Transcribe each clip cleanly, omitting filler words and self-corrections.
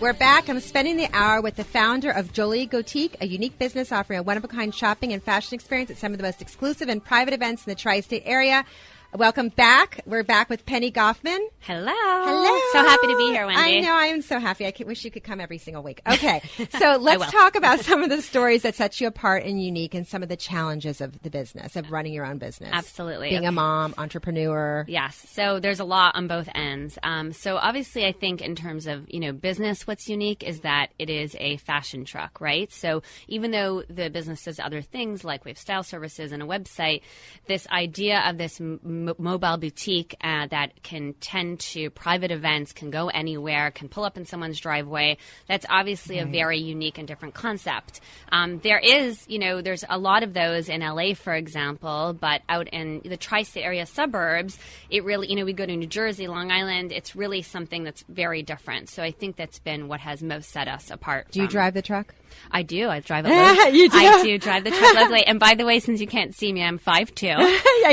We're back. I'm spending the hour with the founder of Jolie Gotique, a unique business offering a one-of-a-kind shopping and fashion experience at some of the most exclusive and private events in the tri-state area. Welcome back. We're back with Penny Goffman. Hello. Hello. So happy to be here, Wendy. I know. I am so happy. I wish you could come every single week. Okay. So let's talk about some of the stories that set you apart and unique and some of the challenges of the business, of running your own business. Absolutely. Being a mom, entrepreneur. Yes. So there's a lot on both ends. So obviously, I think in terms of, business, what's unique is that it is a fashion truck, right? So even though the business does other things like we have style services and a website, this idea of this mobile boutique that can tend to private events, can go anywhere, can pull up in someone's driveway. That's obviously a very unique and different concept. There's a lot of those in LA, for example, but out in the tri-state area suburbs, it really, we go to New Jersey, Long Island, it's really something that's very different. So I think that's been what has most set us apart. Do you drive the truck? I do. I drive it locally. You do? I do drive the truck locally. And by the way, since you can't see me, I'm 5'2".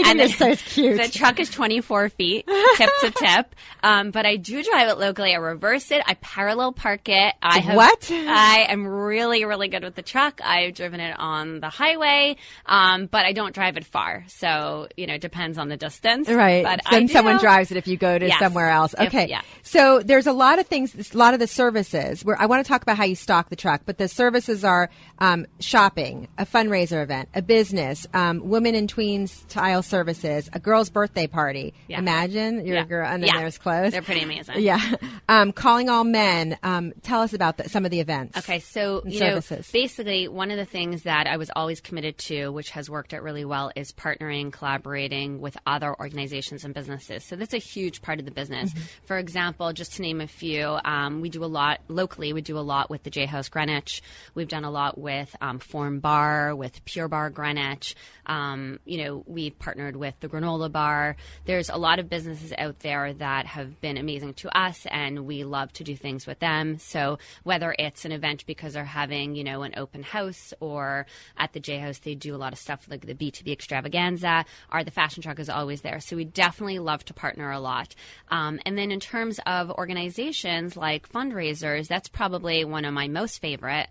And it's so cute. The truck is 24 feet, tip to tip. But I do drive it locally. I reverse it. I parallel park it. What? I am really, really good with the truck. I've driven it on the highway, but I don't drive it far. So, it depends on the distance. Right. But then someone drives it if you go to somewhere else. Okay. So there's a lot of things, a lot of the services where I want to talk about how you stock the truck, but the services are shopping, a fundraiser event, a business, women and tweens style services, a girl's birthday party. Yeah. Imagine you're a girl and then there's clothes. They're pretty amazing. Yeah. Calling all men. Tell us about some of the events. Okay. So, basically one of the things that I was always committed to, which has worked out really well, is partnering, collaborating with other organizations and businesses. So that's a huge part of the business. Mm-hmm. For example, just to name a few, we do a lot locally. We do a lot with the J House Greenwich. We've done a lot with Form Bar, with Pure Bar Greenwich. We've partnered with the Granola Bar. There's a lot of businesses out there that have been amazing to us, and we love to do things with them. So whether it's an event because they're having, an open house, or at the J House, they do a lot of stuff like the B2B extravaganza, or the fashion truck is always there. So we definitely love to partner a lot. And then in terms of organizations like fundraisers, that's probably one of my most favorite.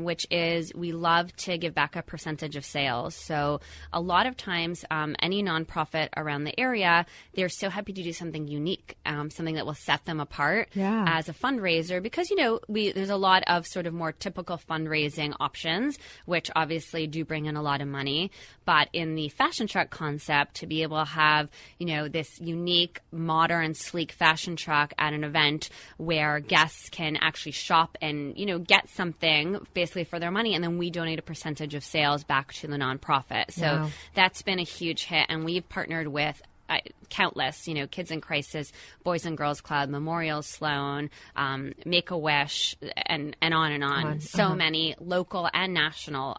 Which is we love to give back a percentage of sales. So a lot of times, any nonprofit around the area, they're so happy to do something unique, something that will set them apart as a fundraiser. Because, there's a lot of sort of more typical fundraising options, which obviously do bring in a lot of money. But in the fashion truck concept, to be able to have, this unique, modern, sleek fashion truck at an event where guests can actually shop and, get something basically for their money, and then we donate a percentage of sales back to the nonprofit. So that's been a huge hit, and we've partnered with countless, Kids in Crisis, Boys and Girls Club, Memorial Sloan, Make-A-Wish, and on and on. So many local and national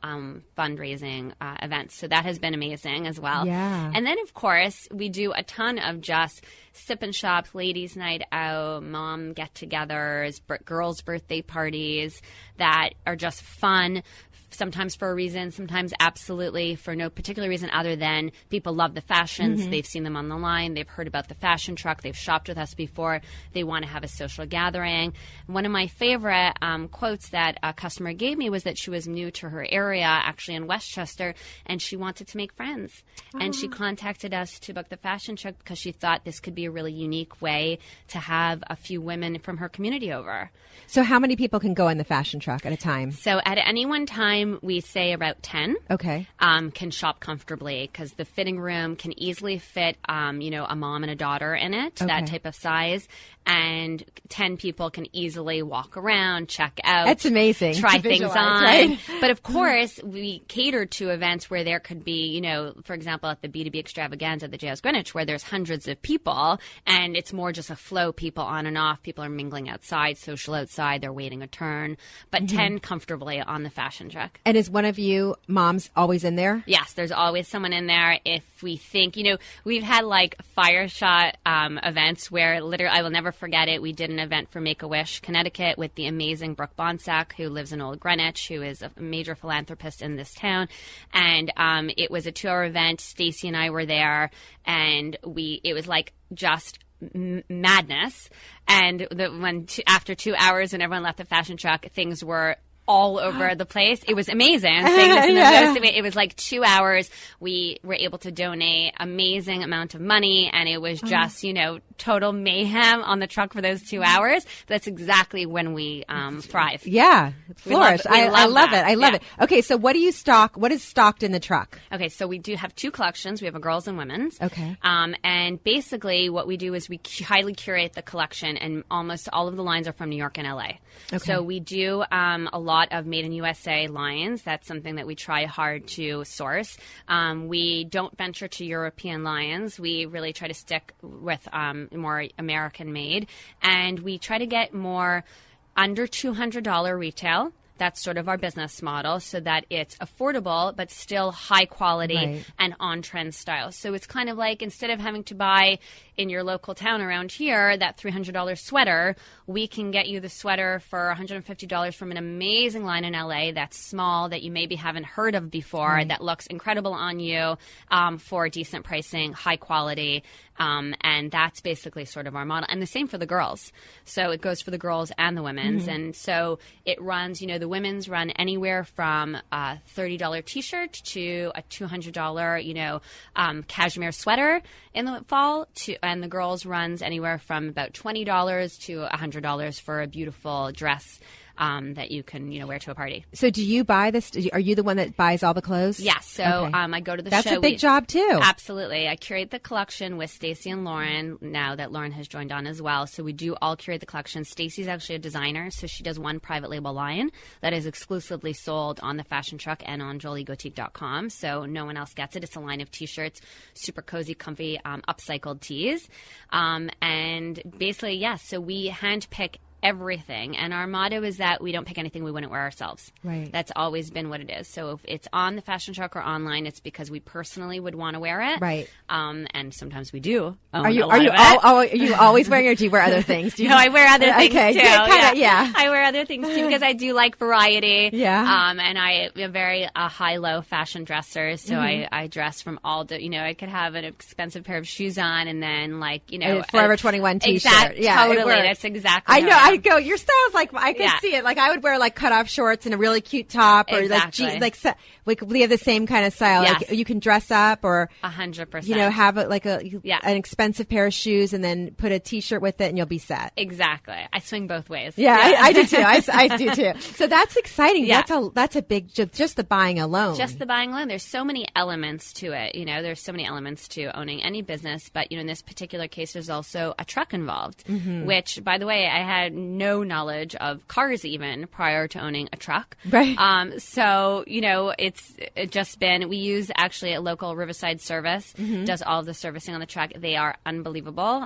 fundraising events. So that has been amazing as well. Yeah. And then, of course, we do a ton of just sip and shops, ladies' night out, mom get-togethers, girls' birthday parties that are just fun. Sometimes for a reason, sometimes absolutely for no particular reason other than people love the fashions. Mm-hmm. They've seen them on the line. They've heard about the fashion truck. They've shopped with us before. They want to have a social gathering. One of my favorite quotes that a customer gave me was that she was new to her area, actually in Westchester, and she wanted to make friends. And she contacted us to book the fashion truck because she thought this could be a really unique way to have a few women from her community over. So how many people can go in the fashion truck at a time? So at any one time, we say about 10 can shop comfortably because the fitting room can easily fit, a mom and a daughter in it, that type of size. And 10 people can easily walk around, check out. That's amazing. Try things on. Right? But of course, we cater to events where there could be, for example, at the B2B extravaganza at the J House Greenwich, where there's hundreds of people and it's more just a flow, people on and off. People are mingling outside, social outside. They're waiting a turn. But 10 comfortably on the fashion truck. And is one of you moms always in there? Yes, there's always someone in there. If we think, we've had like fire shot events where literally, I will never forget it. We did an event for Make-A-Wish, Connecticut with the amazing Brooke Bonsack, who lives in Old Greenwich, who is a major philanthropist in this town. And it was a 2-hour event. Stacy and I were there, and it was like just madness. And after 2 hours when everyone left the fashion truck, things were all over the place. It was amazing. I'm saying this in the most way. It was like 2 hours. We were able to donate amazing amount of money, and it was just, total mayhem on the truck for those 2 hours. That's exactly when we thrive. Yeah. Flourish. I love it. I love it. Okay, so what do you stock? What is stocked in the truck? Okay, so we do have 2 collections. We have a girls and women's. Okay. And basically what we do is we highly curate the collection, and almost all of the lines are from New York and LA. Okay. So we do a lot of made in USA lines. That's something that we try hard to source. We don't venture to European lines. We really try to stick with more American made, and we try to get more under $200 retail. That's sort of our business model, so that it's affordable but still high quality and on-trend style. So it's kind of like, instead of having to buy in your local town around here that $300 sweater, we can get you the sweater for $150 from an amazing line in LA that's small, that you maybe haven't heard of before, that looks incredible on you, for decent pricing, high quality. And that's basically sort of our model. And the same for the girls. So it goes for the girls and the women's. And so it runs, the women's run anywhere from a $30 t-shirt to a $200, cashmere sweater in the fall, and the girls runs anywhere from about $20 to $100 for a beautiful dress that you can, wear to a party. So do you buy this? Are you the one that buys all the clothes? Yes. So I go to the show. That's a big job too. Absolutely. I curate the collection with Stacy and Lauren, now that Lauren has joined on as well. So we do all curate the collection. Stacy's actually a designer, so she does one private label line that is exclusively sold on the fashion truck and on joliegotique.com. So no one else gets it. It's a line of t-shirts, super cozy, comfy, upcycled tees. And basically, yes, so we handpick everything, and our motto is that we don't pick anything we wouldn't wear ourselves. Right. That's always been what it is. So if it's on the fashion truck or online, it's because we personally would want to wear it. Right. And sometimes we do. Are you always wearing, or do you wear other things? No, I wear other things too. Yeah. I wear other things too because I do like variety. Yeah. And I am very high-low fashion dresser, so I dress from all I could have an expensive pair of shoes on, and then a Forever 21 t-shirt. Exactly. Yeah, totally. That's exactly. I know. I go, your style's like, I can see it. Like, I would wear cutoff shorts and a really cute top, or exactly. we have the same kind of style. Yes. Like, you can dress up, or 100%. Have an expensive pair of shoes and then put a t-shirt with it, and you'll be set. Exactly. I swing both ways. Yeah. I do too. I do too. So that's exciting. Yeah. That's a big, just the buying alone. Just the buying alone. There's so many elements to it. There's so many elements to owning any business. But in this particular case, there's also a truck involved, which, by the way, I had no knowledge of cars even prior to owning a truck. Right. So, it's just been, we use actually a local Riverside service, does all of the servicing on the truck. They are unbelievable.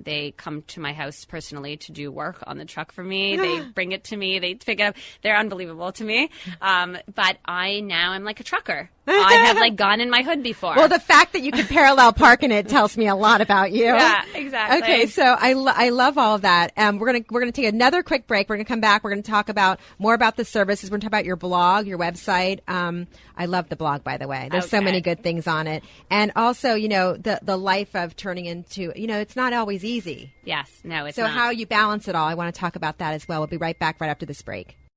They come to my house personally to do work on the truck for me. They bring it to me. They pick it up. They're unbelievable to me. But I'm like a trucker. I have gone in my hood before. Well, the fact that you can parallel park in it tells me a lot about you. Yeah, exactly. Okay, so I love all of that. We're gonna take another quick break. We're gonna come back. We're gonna talk more about the services. We're gonna talk about your blog, your website. I love the blog, by the way. There's so many good things on it, and also the life of turning into it's not always easy. Yes, no, it's so not. How you balance it all. I want to talk about that as well. We'll be right back right after this break.